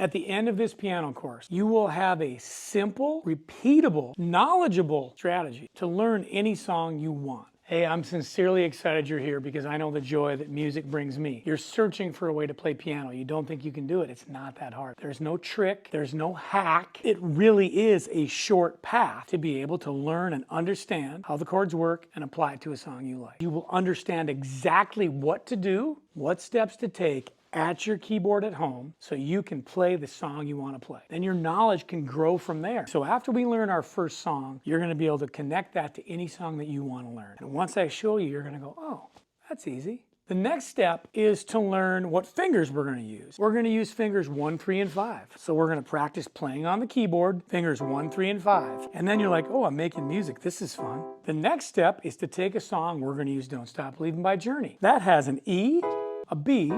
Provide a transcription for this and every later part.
At the end of this piano course, you will have a simple, repeatable, knowledgeable strategy to learn any song you want. Hey, I'm sincerely excited you're here because I know the joy that music brings me. You're searching for a way to play piano. You don't think you can do it. It's not that hard. There's no trick. There's no hack. It really is a short path to be able to learn and understand how the chords work and apply it to a song you like. You will understand exactly what to do, what steps to take at your keyboard at home so you can play the song you want to play. Then your knowledge can grow from there. So after we learn our first song, you're going to be able to connect that to any song that you want to learn. And once I show you, you're going to go, oh, that's easy. The next step is to learn what fingers we're going to use. We're going to use fingers 1, 3, and 5. So we're going to practice playing on the keyboard, fingers 1, 3, and 5. And then you're like, oh, I'm making music. This is fun. The next step is to take a song. We're going to use Don't Stop Believin' by Journey. That has an E, a B,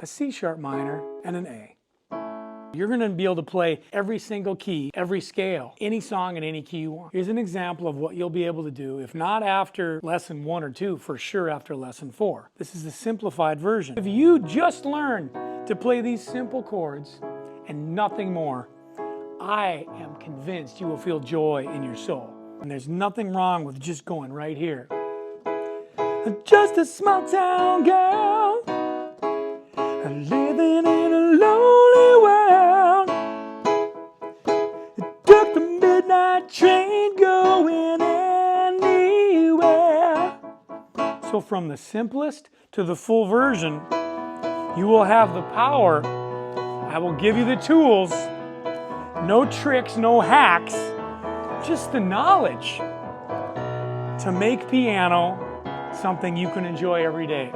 a C sharp minor, and an A. You're going to be able to play every single key, every scale, any song in any key you want. Here's an example of what you'll be able to do, if not after lesson 1 or 2, for sure after lesson 4. This is the simplified version. If you just learn to play these simple chords and nothing more, I am convinced you will feel joy in your soul. And there's nothing wrong with just going right here. Just a small town girl, living in a lonely world. It took the midnight train going anywhere. So from the simplest to the full version, you will have the power. I will give you the tools. No tricks, no hacks, just the knowledge to make piano something you can enjoy every day.